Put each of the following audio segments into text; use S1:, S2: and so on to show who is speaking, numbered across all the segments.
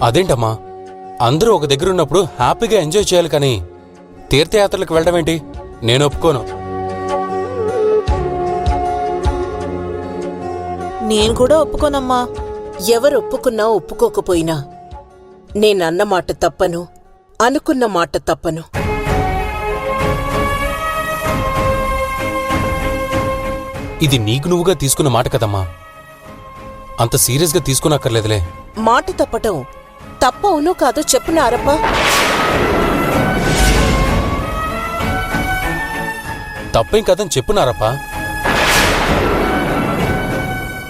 S1: అదేంటమ్మా, అందరూ ఒక దగ్గర ఉన్నప్పుడు హ్యాపీగా ఎంజాయ్ చేయాలి కానీ తీర్థయాత్రలకు వెళ్ళడం ఏంటి? నేను ఒప్పుకోను.
S2: నేను కూడా ఒప్పుకోనమ్మా.
S3: ఎవరు ఒప్పుకున్నా ఒప్పుకోకపోయినా నేనన్న మాట తప్పను, అనుకున్న మాట తప్పను.
S1: ఇది నీకు నువ్వుగా తీసుకున్న మాట కదమ్మా, అంత సీరియస్గా తీసుకున్నక్కర్లేదులే.
S3: మాట తప్పటం తప్ప అవునో కాదో చెప్పు నారప్ప.
S1: తప్పేం కదని చెప్పున్నారప్ప.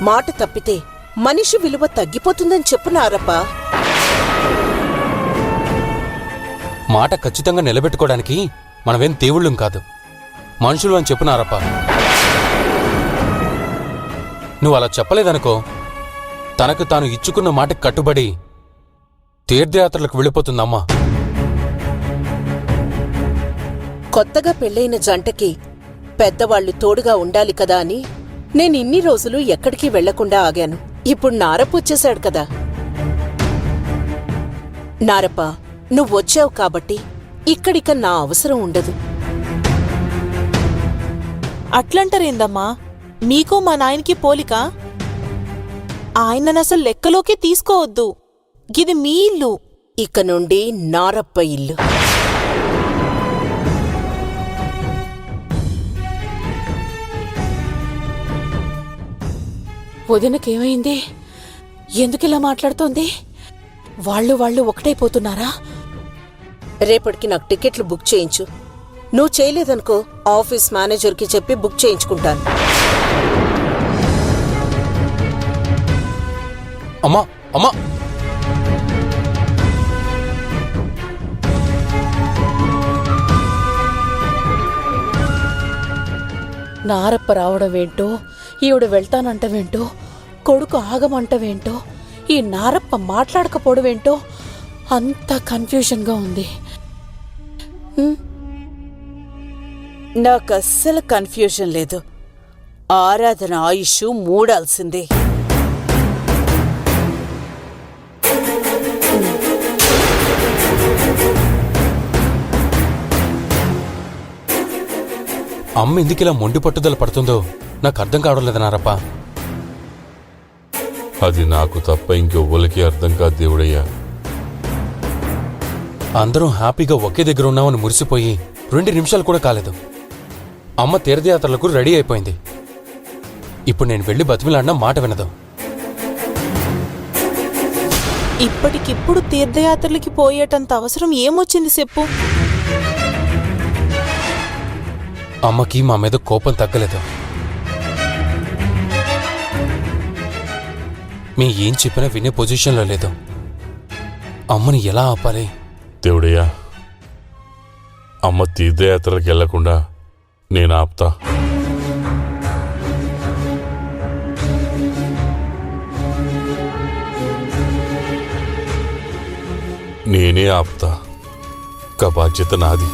S3: మాట తప్పితే మనిషి విలువ తగ్గిపోతుందని చెప్పు నారప్ప.
S1: మాట ఖచ్చితంగా నిలబెట్టుకోవడానికి మనమేం దేవుళ్ళం కాదు, మనుషులు అని చెప్పున్నారప్ప. నువ్వు అలా చెప్పలేదనుకో, తనకు తాను ఇచ్చుకున్న మాటకి కట్టుబడి తీర్థయాత్రలకు వెళ్ళిపోతుందమ్మా.
S3: కొత్తగా పెళ్ళైన జంటకి పెద్దవాళ్లు తోడుగా ఉండాలి కదా అని నేనిన్ని రోజులు ఎక్కడికి వెళ్లకుండా ఆగాను. ఇప్పుడు నారప్ప వచ్చేశాడు కదా. నారప్ప, నువ్వొచ్చావు కాబట్టి ఇక్కడిక నా అవసరం ఉండదు.
S2: అట్లంటారేందమ్మా? మీకు మా నాయనకి పోలిక? ఆయననసలు లెక్కలోకి తీసుకోవద్దు. గిది మీ ఇల్లు.
S3: ఇక నుండి నారప్ప ఇల్లు.
S2: వదినకేమైంది? ఎందుకిలా మాట్లాడుతోంది? వాళ్ళు ఒకటైపోతున్నారా?
S3: రేపటికి నాకు టికెట్లు బుక్ చేయించు. నువ్వు చేయలేదనుకో, ఆఫీస్ మేనేజర్కి చెప్పి బుక్ చేయించుకుంటాను.
S1: అమ్మా అమ్మా,
S2: నారప్ప రావడమేంటో, ఈవిడ వెళ్తానంటవేంటో, కొడుకు ఆగమంటవేంటో, ఈ నారప్ప మాట్లాడకపోవడమేంటో అంతా కన్ఫ్యూజన్గా ఉంది.
S3: నాకస్సలు కన్ఫ్యూజన్ లేదు. ఆరాధన ఆయుష్ మూడాల్సిందే.
S1: అమ్మ ఎందుకిలా మొండి పట్టుదల పడుతుందో నాకు అర్థం కావడం లేదన్నారప్ప.
S4: అది నాకు తప్ప ఇంకెవ్వరికి అర్థం కాదు దేవుడయ్యా.
S1: అందరం హ్యాపీగా ఒకే దగ్గర ఉన్నామని మురిసిపోయి 2 నిమిషాలు కూడా కాలేదు, అమ్మ తీర్థయాత్రలకు రెడీ అయిపోయింది. ఇప్పుడు నేను వెళ్ళి బతిమిలాడినా మాట వినదు.
S2: ఇప్పటికిప్పుడు తీర్థయాత్రలకి పోయేటంత అవసరం ఏమొచ్చింది చెప్పు?
S1: అమ్మకి మా మీద కోపం తగ్గలేదు. మీ ఏం చెప్పినా వినే పొజిషన్లో లేదు. అమ్మని ఎలా ఆపాలి?
S4: దేవుడయ్యా, అమ్మ తీర్థయాత్రలకు వెళ్లకుండా నేను ఆపుతా. నేనే ఆపుతా. ఒక బాధ్యత నాది.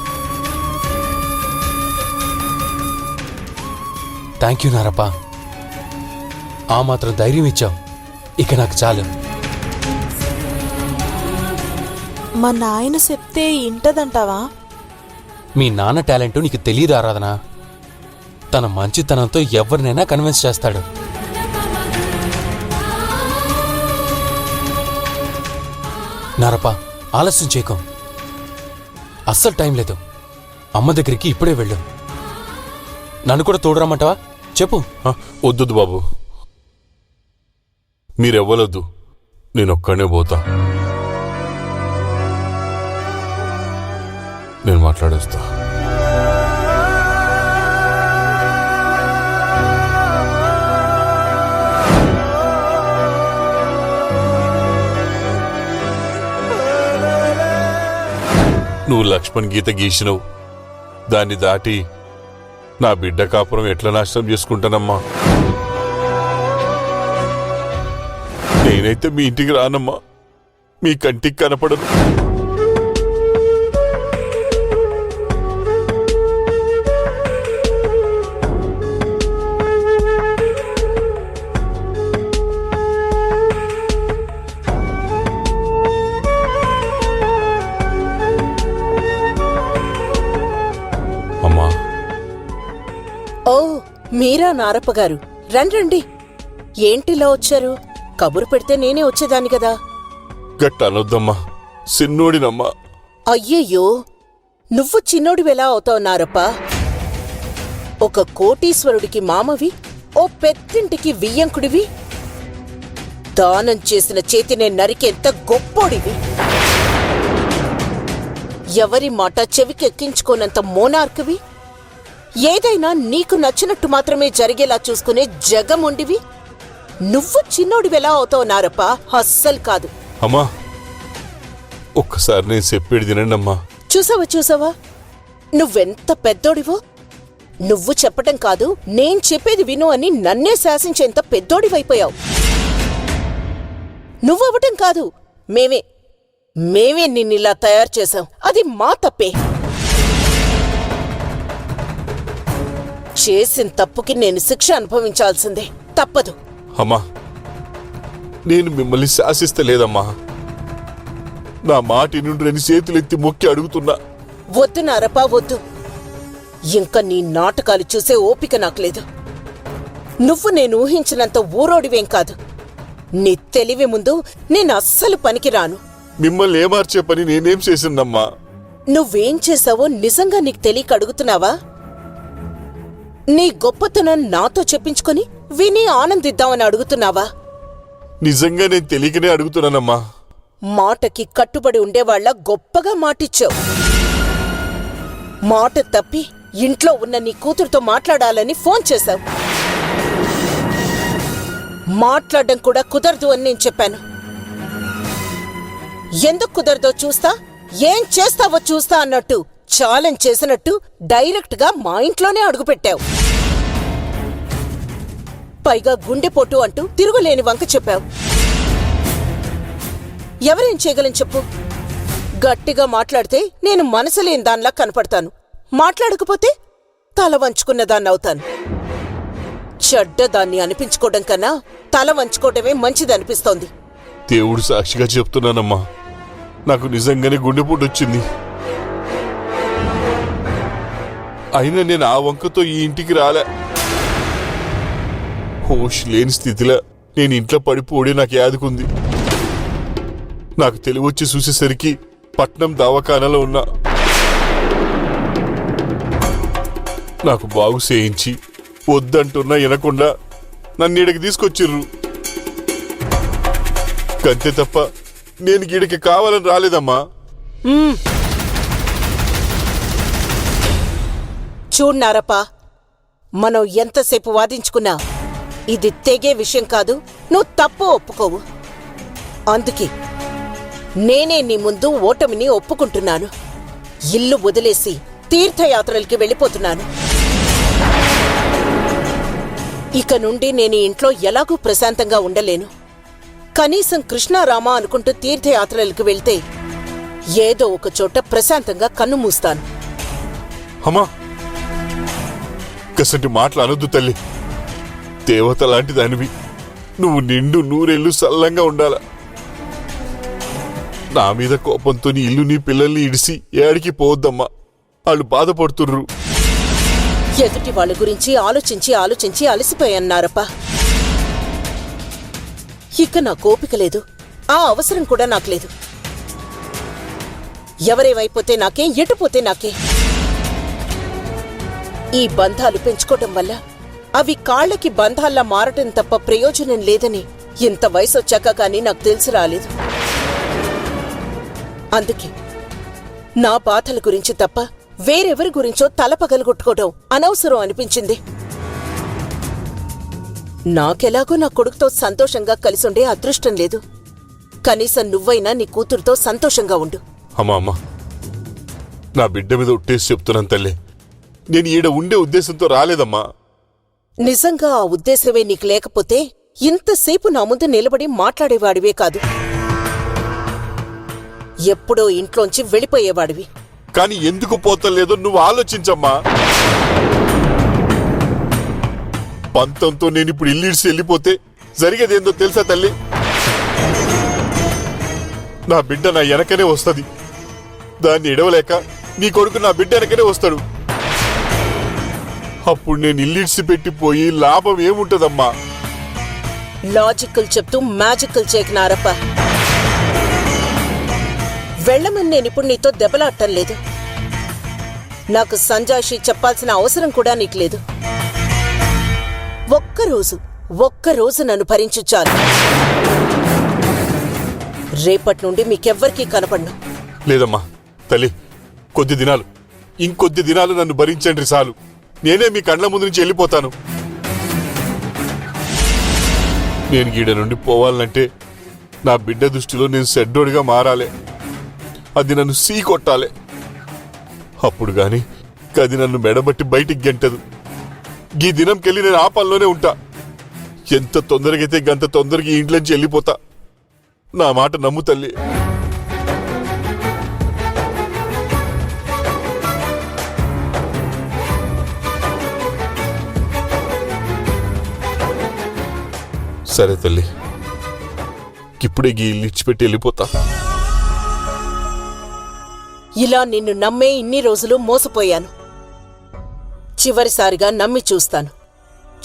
S1: థ్యాంక్ యూ నారప్ప, ఆ మాత్రం ధైర్యం ఇచ్చావు. ఇక నాకు చాలు.
S2: మా నాయన చెప్తే ఇంటదంటావా?
S1: మీ నాన్న టాలెంటు నీకు తెలియదు ఆరాధన. తన మంచితనంతో ఎవరినైనా కన్విన్స్ చేస్తాడు. నారప్ప, ఆలస్యం చేయకు. అస్సలు టైం లేదు. అమ్మ దగ్గరికి ఇప్పుడే వెళ్ళు. నన్ను కూడా తోడురమ్మంటావా? చెప్పు.
S4: వద్దు బాబు, మీరెవ్వలొద్దు. నేనొక్కడే పోతా. నేను మాట్లాడేస్తా. నువ్వు లక్ష్మణ్ గీత గీసినవు, దాన్ని దాటి నా బిడ్డ కాపురం ఎట్లా నాశనం చేసుకుంటానమ్మా? నేనైతే మీ ఇంటికి రానమ్మా, మీ కంటికి కనపడను.
S3: మీరా నారప్ప గారు, రండి. ఏంటిలా వచ్చారు? కబురు పెడితే నేనే వచ్చేదాన్ని కదా.
S4: గట్ట అనొద్దమ్మా, సిన్నోడినమ్మా.
S3: అయ్యయ్యో, నువ్వు చిన్నోడివెలా అవుతావు నారప్ప? ఒక కోటీశ్వరుడికి మామవి, ఓ పెద్దింటికి వియ్యంకుడివి, దానం చేసిన చేతినే నరికేంత గొప్పోడివి, ఎవరి మాట చెవికెక్కించుకోనంత మోనార్కువి, ఏదైనా నీకు నచ్చినట్టు మాత్రమే జరిగేలా చూసుకునే జగముండివి. నువ్వు చిన్నోడివెలా అవుతావు నారప్ప? అస్సలు కాదు.
S4: అమ్మా, ఒక్కసారి నేను చెప్పేది తినండమ్మా.
S3: చూసావా నువ్వెంత పెద్దోడివో? నువ్వు చెప్పటం కాదు, నేను చెప్పేది విను అని నన్నే శాసించేంత పెద్దోడివైపోయావు. నువ్వవటం కాదు, మేమే నిన్నిలా తయారు చేశాం. అది మా తప్పే. చేసిన తప్పుకి నేను శిక్ష అనుభవించాల్సిందే, తప్పదు.
S4: అమ్మా, నేను మిమ్మల్ని శాసిస్తలేదమ్మా. నా మాటి నుండి రెండు చేతులెత్తి మొక్కి అడుగుతున్నా.
S3: వద్దు నారప్పా, వద్దు. ఇంకా నీ నాటకాలు చూసే ఓపిక నాకు లేదు. నువ్వు నేను ఊహించినంత ఊరోడివేం కాదు. నీ తెలివి ముందు నేను అస్సలు పనికిరాను.
S4: మిమ్మల్ని ఏమార్చే పని నేనేం చేసిందమ్మా?
S3: నువ్వేం చేశావో నిజంగా నీకు తెలియక అడుగుతున్నావా? నీ గొప్పతనం నాతో చెప్పించుకొని విని ఆనందిద్దామని అడుగుతున్నావా?
S4: నిజంగా నేను తెలియకనే అడుగుతున్నానమ్మా.
S3: మాటకి కట్టుబడి ఉండేవాళ్ల గొప్పగా మాటిచ్చావు. మాట తప్పి ఇంట్లో ఉన్న నీ కూతురుతో మాట్లాడాలని ఫోన్ చేశావు. మాట్లాడడం కూడా కుదరదు అని నేను చెప్పాను. ఎందుకు కుదరదో చూస్తా, ఏం చేస్తావో చూస్తా అన్నట్టు ఛాలెంజ్ చేసినట్టు డైరెక్ట్ గా మా ఇంట్లోనే అడుగుపెట్టావు. పైగా గుండెపోటు అంటూ తిరుగులేని వంక చెప్పావు. ఎవరేం చేయగలని చెప్పు? గట్టిగా మాట్లాడితే నేను మనసులేని దానిలా కనపడతాను, మాట్లాడకపోతే తల వంచుకున్న దాన్ని అవుతాను. చెడ్డదాన్ని అనిపించుకోవడం కన్నా తల వంచుకోవడమే మంచిదనిపిస్తోంది.
S4: దేవుడు సాక్షిగా చెప్తున్నానమ్మా, నాకు నిజంగానే గుండెపోటు వచ్చింది. అయినా నేను ఆ వంకతో ఈ ఇంటికి రాలే. హోష్ లేని స్థితిలో నేను ఇంట్లో పడిపోడే నాకు యాదుకుంది. నాకు తెలివొచ్చి చూసేసరికి పట్నం దవాఖానాలో ఉన్నా. నాకు బాగు చేయించి వద్దంటున్నా వినకుండా నన్ను ఈడకి తీసుకొచ్చిర్రు. కంతే తప్ప నేను గీడకి కావాలని రాలేదమ్మా.
S3: చూడ్నారప్పా, మనం ఎంతసేపు వాదించుకున్నా ఇది తెగే విషయం కాదు. నువ్వు తప్పు ఒప్పుకోవు. అందుకే నేనే నీ ముందు ఓటమిని ఒప్పుకుంటున్నాను. ఇల్లు వదిలేసి తీర్థయాత్రలకి వెళ్ళిపోతున్నాను. ఇక నుండి నేను ఇంట్లో ఎలాగూ ప్రశాంతంగా ఉండలేను. కనీసం కృష్ణారామ అనుకుంటూ తీర్థయాత్రలకు వెళ్తే ఏదో ఒక చోట ప్రశాంతంగా కన్ను మూస్తాను.
S4: అమ్మా, కసంటి మాటలు అనొద్దు తల్లి. దేవత లాంటి దానివి నువ్వు నిండు నూరెళ్ళు సల్లంగా ఉండాల. నా మీద కోపంతో నీ ఇల్లు నీ పిల్లల్ని ఇడిసి ఏడికి పోవద్దమ్మా, వాళ్ళు బాధపడుతుర్రు.
S3: ఎదుటి వాళ్ళ గురించి ఆలోచించి అలసిపోయన్నారప్ప. ఇక నా కోపిక లేదు, ఆ అవసరం కూడా నాకు లేదు. ఎవరేవైపోతే నాకే, ఎటుపోతే నాకే. ఈ బంధాలు పెంచుకోవటం వల్ల అవి కాళ్ళకి బంధాల్లా మారటం తప్ప ప్రయోజనం లేదని ఇంత వయసొచ్చాక కానీ నాకు తెలిసి రాలేదు. అందుకే నా బాధల గురించి తప్ప వేరెవరి గురించో తల పగలగొట్టుకోవడం అనవసరం అనిపించింది. నాకెలాగో నా కొడుకుతో సంతోషంగా కలిసుండే అదృష్టం లేదు. కనీసం నువ్వైనా నీ కూతురుతో సంతోషంగా ఉండు.
S4: అమ్మా, నా బిడ్డ మీద ఒట్టేసి చెప్తున్నాను తల్లి, నేను ఈడ ఉండే ఉద్దేశంతో రాలేదమ్మా.
S3: నిజంగా ఆ ఉద్దేశమే నీకు లేకపోతే ఇంతసేపు నా ముందు నిలబడి మాట్లాడేవాడివే కాదు. ఎప్పుడో ఇంట్లోంచి వెళ్ళిపోయేవాడివి.
S4: కానీ ఎందుకు పోతలేదో నువ్వు ఆలోచించమ్మా. పంతంతో నేను ఇప్పుడు ఇల్లిడిసి వెళ్ళిపోతే జరిగేదేందో తెలుసా తల్లి? నా బిడ్డ నా వెనకనే వస్తుంది. దాన్ని ఎడవలేక నీ కొడుకు నా బిడ్డ వెనకనే వస్తాడు. అప్పుడు నేను ఇల్లిడ్సి పెట్టిపోయి లాభం ఏముంటదమ్మా?
S3: లాజికల్ చెప్తూ మ్యాజికల్ చేయకు నారప్ప. వెళ్ళమని నేనిప్పుడు నీతో దెబ్బలాడటం లేదు. నాకు సంజాయిషి చెప్పాల్సిన అవసరం కూడా నీకు లేదు. ఒక్కరోజు నన్ను భరించు చాలు. రేపటి నుండి మీకెవ్వరికీ కనపడ్ను.
S4: లేదమ్మా తల్లి, ఇంకొద్ది దినాలు నన్ను భరించండి చాలు. నేనే మీ కండ్ల ముందు నుంచి వెళ్ళిపోతాను. నేను గీడ నుండి పోవాలంటే నా బిడ్డ దృష్టిలో నేను సెడ్డోడిగా మారాలి. అది నన్ను సీ కొట్టాలి. అప్పుడు గాని అది నన్ను మెడబట్టి బయటికి గెంటదు. ఈ దినంకెళ్ళి నేను ఆ పనిలోనే ఉంటా. ఎంత తొందరగా అయితే గంత తొందరగా ఈ ఇంట్లోంచి వెళ్ళిపోతా. నా మాట నమ్ము తల్లి. సరే తల్లి, ఇప్పుడే ఈ ఇల్లు ఇచ్చిపెట్టి వెళ్ళిపోతా.
S3: ఇలా నిన్ను నమ్మే ఇన్ని రోజులు మోసపోయాను. చివరిసారిగా నమ్మి చూస్తాను.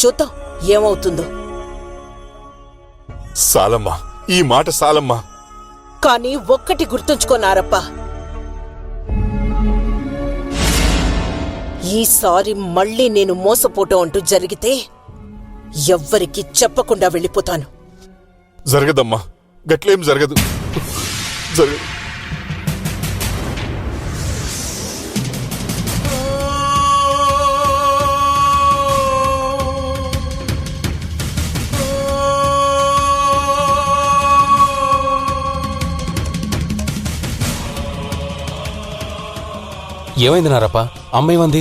S3: చూద్దాం ఏమవుతుందో.
S4: సాలమ్మా, ఈ మాట సాలమ్మా.
S3: కానీ ఒక్కటి గుర్తుంచుకోనారప్ప, ఈసారి మళ్ళీ నేను మోసపోవటం అంటూ జరిగితే ఎవ్వరికి చెప్పకుండా వెళ్ళిపోతాను.
S4: జరగదమ్మా, గట్లేం జరగదు.
S1: ఏమైంది నారప్ప? అమ్మ ఏమంది?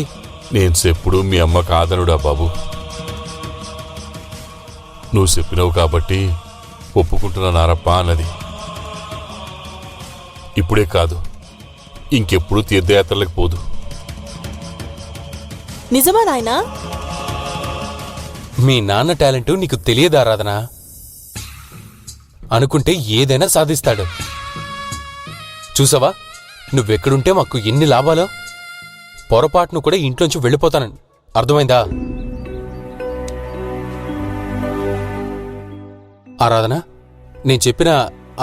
S4: నేను చెప్పుడు మీ అమ్మ కాదనుడా బాబు. నువ్వు చెప్పినవు కాబట్టి ఒప్పుకుంటున్నా నారప్ప అన్నది. ఇప్పుడే కాదు, ఇంకెప్పుడు తీర్థయాత్రలకు పోదు.
S2: నిజమా నాయనా?
S1: మీ నాన్న టాలెంట్ నీకు తెలియదు ఆరాధన. అనుకుంటే ఏదైనా సాధిస్తాడు. చూసావా, నువ్వెక్కడుంటే మాకు ఎన్ని లాభాలో. పొరపాటును కూడా ఇంట్లోంచి వెళ్ళిపోతానని అర్థమైందా? ఆరాధన, నేను చెప్పిన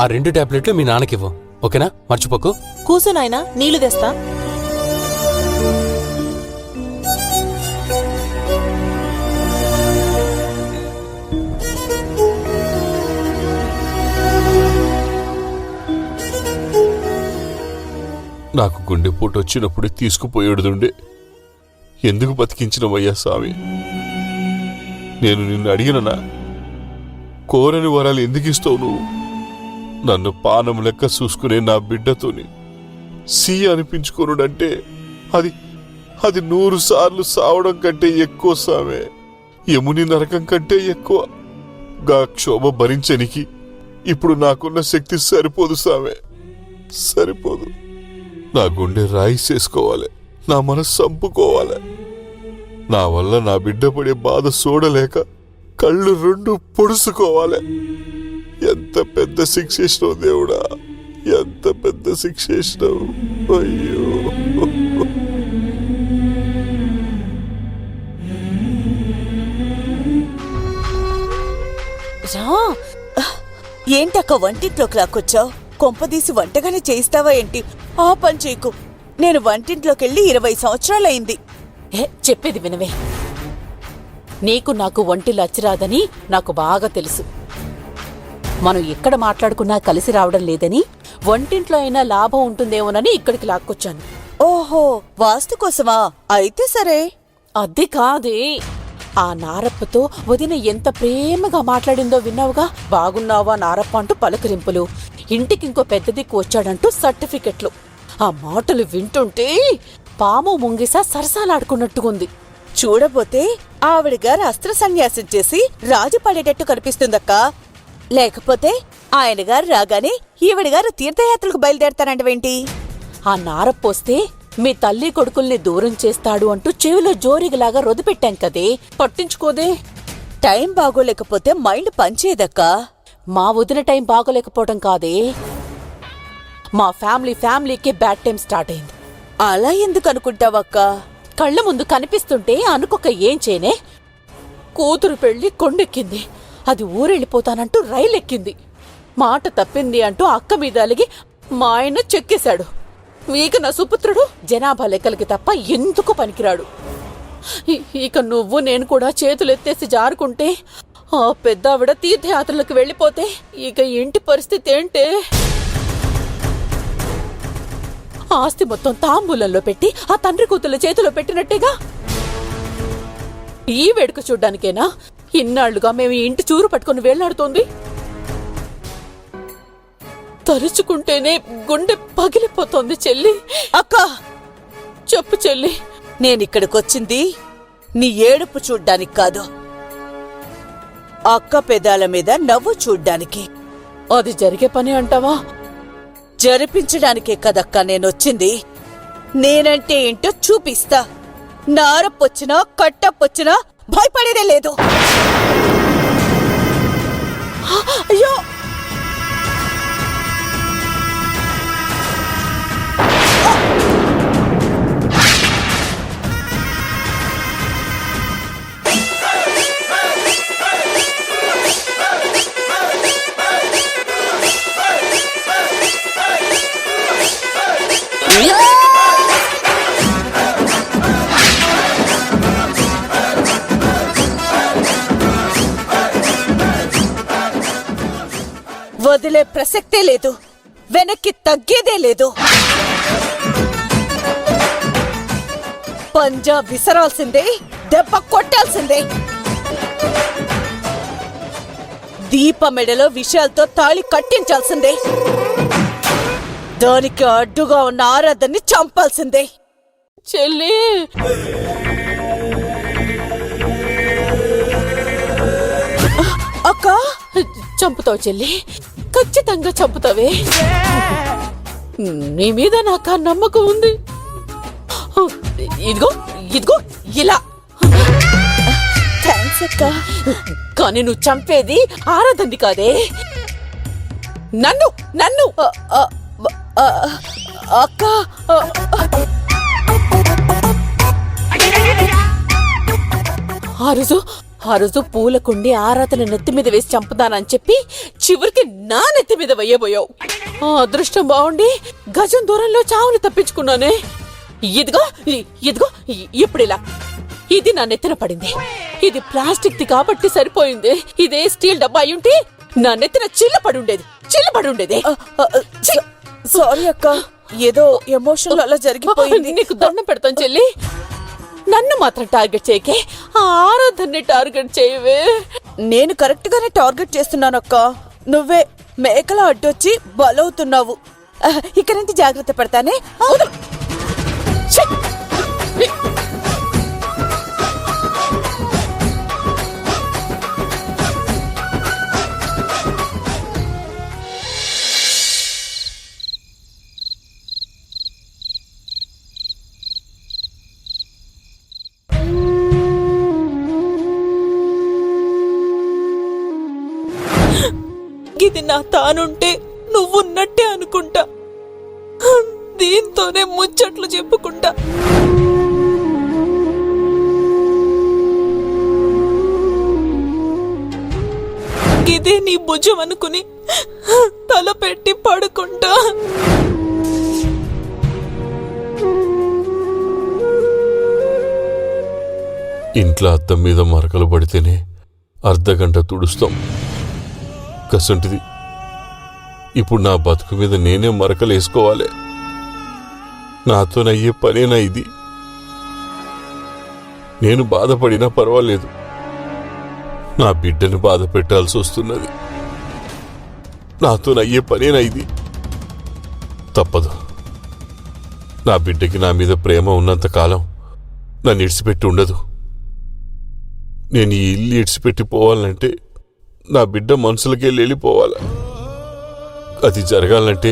S1: ఆ 2 టాబ్లెట్లు మీ నాన్నకివ్వు, ఓకేనా? మర్చిపోకు.
S2: కూసు నాయనా, నీళ్లు తెస్తా.
S4: నాకు గుండెపోటు వచ్చినప్పుడే తీసుకుపోయేడుదుండే. ఎందుకు బతికించినవయ్యా స్వామి? నేను నిన్ను అడిగిననా? కోరని వరాలు ఎందుకు ఇస్తావు నువ్వు? నన్ను పానం లెక్క చూసుకునే నా బిడ్డతోని సి అనిపించుకోనుడంటే అది 100 సార్లు సావడం కంటే ఎక్కువ సామే. యముని నరకం కంటే ఎక్కువ. గా క్షోభ భరించనికి ఇప్పుడు నాకున్న శక్తి సరిపోదు సామే, సరిపోదు. నా గుండె రాయి చేసుకోవాలి, నా మనసు చంపుకోవాలి. నా వల్ల నా బిడ్డ పడే బాధ చూడలేక కళ్ళు 2 పొడుసుకోవాలి. ఎంత పెద్ద శిక్షేసినావు దేవుడా, ఎంత పెద్ద శిక్షేసినావు. అయ్యో,
S5: ఏంటక్క వంటింట్లోకి లాక్కొచ్చావు? కొంపదీసి వంటగానే చేయిస్తావా ఏంటి? ఆ పని చేయకు. నేను వంటింట్లోకెళ్ళి 20 సంవత్సరాలైంది.
S2: చెప్పేది వినవే. నీకు నాకు వంటిల్లు అచ్చిరాదని నాకు బాగా తెలుసు. మనం ఎక్కడ మాట్లాడుకున్నా కలిసి రావడం లేదని, వంటింట్లో అయినా లాభం ఉంటుందేమోనని ఇక్కడికి లాక్కొచ్చాను.
S5: ఓహో, వాస్తు కోసమా? అయితే సరే.
S2: అది కాదే, ఆ నారప్పతో వదిన ఎంత ప్రేమగా మాట్లాడిందో విన్నావుగా. బాగున్నావా నారప్ప అంటూ పలకరింపులు, ఇంటికింకో పెద్ద దిక్కు వచ్చాడంటూ సర్టిఫికెట్లు. ఆ మాటలు వింటుంటే పాము ముంగిసా సరసాలాడుకున్నట్టుకుంది.
S5: చూడబోతే ఆవిడగారు అస్త్ర సన్యాసం చేసి రాజు పడేటట్టు కనిపిస్తుందక్క. లేకపోతే ఆయనగారు రాగానే ఈవిడగారు తీర్థయాత్రలకు బయలుదేరతానంటవేంటి?
S2: ఆ నారప్పొస్తే మీ తల్లి కొడుకుల్ని దూరం చేస్తాడు అంటూ చెవిలో జోరిగలాగా రొదిపెట్టాం కదే, పట్టించుకోదే.
S5: Time బాగోలేకపోతే mind పనిచేయదక్కా.
S2: మా వదిన టైం బాగోలేకపోవడం కాదే, మా ఫ్యామిలీకే బ్యాడ్ టైం స్టార్ట్ అయింది.
S5: అలా ఎందుకు అనుకుంటావక్క?
S2: కళ్ళ ముందు కనిపిస్తుంటే అనుకోక ఏం చేయనే? కూతురు పెళ్లి కొండెక్కింది, అది ఊరెళ్ళిపోతానంటూ రైలెక్కింది. మాట తప్పింది అంటూ అక్క మీద అలిగి మా ఆయన చెక్కేశాడు. ఇక నా సుపుత్రుడు జనాభా లెక్కలకి తప్ప ఎందుకు పనికిరాడు. ఇక నువ్వు నేను కూడా చేతులెత్తేసి జారుకుంటే, ఆ పెద్దావిడ తీర్థయాత్రలకు వెళ్ళిపోతే ఇక ఇంటి పరిస్థితి ఏంటే? ఆస్తి మొత్తం తాంబూలంలో పెట్టి ఆ తండ్రి కూతుళ్ళ చేతిలో పెట్టినట్టేగా. ఈ వేడుక చూడ్డానికేనా ఇన్నాళ్లుగా మేము ఈ ఇంటి చూరు పట్టుకుని వేళ్లాడుతోంది? తలుచుకుంటేనే గుండె పగిలిపోతోంది చెల్లి.
S5: అక్క,
S2: చెప్పు చెల్లి.
S5: నేనిక్కడికొచ్చింది నీ ఏడుపు చూడ్డానికి కాదు, అక్క పెదాల మీద నవ్వు చూడ్డానికి.
S2: అది జరిగే పని అంటావా?
S5: జరిపించడానికే కదక్క నేనొచ్చింది. నేనంటే ఏంటో చూపిస్తా. నారప్పొచ్చినా కట్టప్పొచ్చినా భయపడేదే లేదు.
S2: అయ్యో,
S5: వదిలే ప్రసక్తే లేదు, వెనక్కి తగ్గేదే లేదు. పంజా విసరాల్సిందే, దెబ్బ కొట్టాల్సిందే. దీప మెడలో విషయాలతో తాళి కట్టించాల్సిందే. దానికి అడ్డుగా ఉన్న ఆరాధన్ని చంపాల్సిందే.
S2: చెల్లి,
S5: అక్క,
S2: చంపుతావు చెల్లి, ఖచ్చితంగా చంపుతావే. నీ మీద నాకు ఆ నమ్మకం ఉంది. ఇదిగో ఇదిగో ఇలా.
S5: థ్యాంక్స్ అక్క.
S2: కానీ నువ్వు చంపేది ఆరాధంది కాదే, నన్ను నన్ను.
S5: అక్క,
S2: ఆ రోజు పూలకుండి ఆరాధన నెత్తి మీద వేసి చంపుతానని చెప్పి చివరికి నా నెత్తి మీద వెయ్యబోయావు. ఆ అదృష్టం బాగుండి గజం దూరంలో చావుని తప్పించుకున్నానే. ఇదిగో ఇదిగో ఇప్పుడిలా ఇది నా నెత్తిన పడింది. ఇది ప్లాస్టిక్ ది కాబట్టి సరిపోయింది. ఇదే స్టీల్ డబ్బా అయ్యుంటే నా నెత్తిన చిల్లపడుండేది, చిల్లపడుండేదే.
S5: సారీ అక్క, ఏదో ఎమోషన్ అలా జరిగిపోయింది.
S2: నీకు దండం పెడతాను చెల్లి, నన్ను మాత్రం టార్గెట్ చేయకే, ఆ ఆరాధన్ని టార్గెట్ చేయవే.
S5: నేను కరెక్ట్ గానే టార్గెట్ చేస్తున్నానక్క, నువ్వే మేకలా అడ్డొచ్చి బలవుతున్నావు. ఇక నుంచి జాగ్రత్త పడతానే.
S2: ఛీ!
S5: ఇది నా తానుంటే నువ్వున్నట్టే అనుకుంటా. దీంతోనే ముచ్చట్లు చెప్పుకుంటా. ఇదే నీ భుజం అనుకుని తల పెట్టి పడుకుంటా.
S4: ఇంట్లో అద్దం మీద మరకలు పడితేనే అర్ధగంట తుడుస్తాం. కసంటిది ఇప్పుడు నా బతుకు మీద నేనే మరకలు వేసుకోవాలి. నాతోనయ్యే పనేనా ఇది? నేను బాధపడినా పర్వాలేదు, నా బిడ్డను బాధ పెట్టాల్సి వస్తున్నది. నాతోనయ్యే పనేనా ఇది? తప్పదు. నా బిడ్డకి నా మీద ప్రేమ ఉన్నంతకాలం నన్ను ఇడిచిపెట్టి ఉండదు. నేను ఈ ఇల్లు ఇడిచిపెట్టి పోవాలంటే నా బిడ్డ మనసులకే వెళ్ళిపోవాలి. అది జరగాలంటే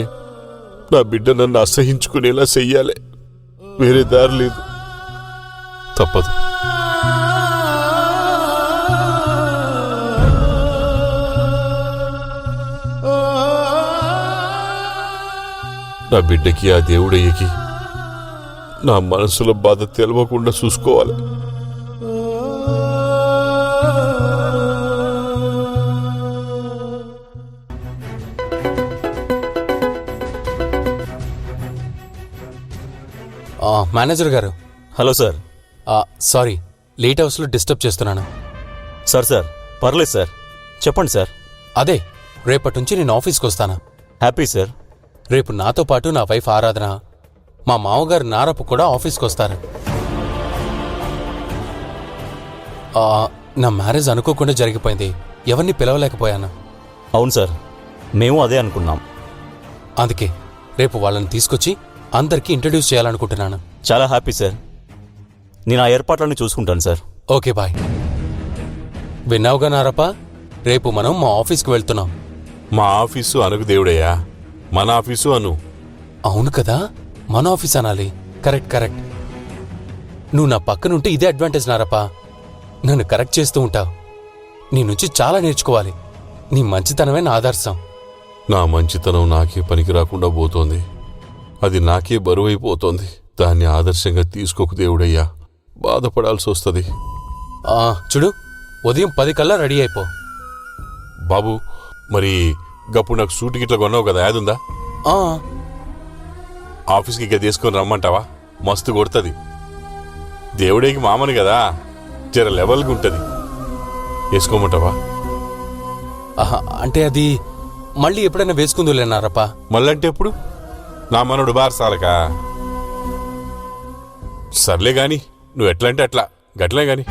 S4: నా బిడ్డ నన్ను అసహించుకునేలా చెయ్యాలి. వేరే దారి లేదు, తప్పదు. నా బిడ్డకి ఆ దేవుడయ్యకి నా మనసులో బాధ తెలవకుండా చూసుకోవాలి.
S1: మేనేజర్ గారు,
S6: హలో సార్.
S1: సారీ, లేట్ హౌస్లో డిస్టర్బ్ చేస్తున్నాను.
S6: సార్ పర్లేదు సార్, చెప్పండి సార్.
S1: అదే, రేపటి నుంచి నేను ఆఫీస్కి వస్తాను.
S6: Happy sir.
S1: రేపు నాతో పాటు నా వైఫ్ ఆరాధన, మా మామగారు నారప్ప కూడా ఆఫీస్కి వస్తారు. నా మ్యారేజ్ అనుకోకుండా జరిగిపోయింది. ఎవరిని పిలవలేకపోయాను.
S6: అవును సార్, మేము అదే అనుకున్నాం.
S1: అందుకే రేపు వాళ్ళని తీసుకొచ్చి అందరికీ ఇంట్రడ్యూస్ చేయాలనుకుంటున్నాను.
S6: చాలా హ్యాపీ సార్. నేను ఆ ఏర్పాట్లన్నీ చూసుకుంటాను సార్.
S1: Okay bye. విన్నావుగా నారప్ప, రేపు మనం మా ఆఫీస్కి వెళ్తున్నాం.
S4: మా ఆఫీసు అనకు దేవుడయ్యా, మన ఆఫీసు అను.
S1: అవును కదా, మన ఆఫీస్ అనాలి. Correct correct. నువ్వు నా పక్కనుంటే ఇదే అడ్వాంటేజ్ నారప్ప. నన్ను కరెక్ట్ చేస్తూ ఉంటావు. నీ నుంచి చాలా నేర్చుకోవాలి. నీ మంచితనమే నా ఆదర్శం.
S4: నా మంచితనం నాకే పనికి రాకుండా పోతోంది. అది నాకే బరువైపోతోంది. దాన్ని ఆదర్శంగా తీసుకోకు దేవుడయ్యా, బాధపడాల్సి వస్తుంది.
S1: చూడు, ఉదయం 10 కల్లా రెడీ అయిపో.
S4: బాబు, మరి గప్పుడు నాకు సూట్ గిట్ల కొన్నావు కదా, యాదుందా?
S1: ఆ,
S4: ఆఫీస్కి ఇక తీసుకొని రమ్మంటావా? మస్తు కొడుతుంది. దేవుడికి మామని కదా, జర లెవెల్గా ఉంటుంది. వేసుకోమంటావా?
S1: అంటే అది మళ్ళీ ఎప్పుడైనా వేసుకుందులే నారప్ప.
S4: మళ్ళంటే ఎప్పుడు? నా మనోడు బార్సాలకా? సర్లే గాని, నువ్వు ఎట్లా అంటే అట్లా, గట్లే గాని.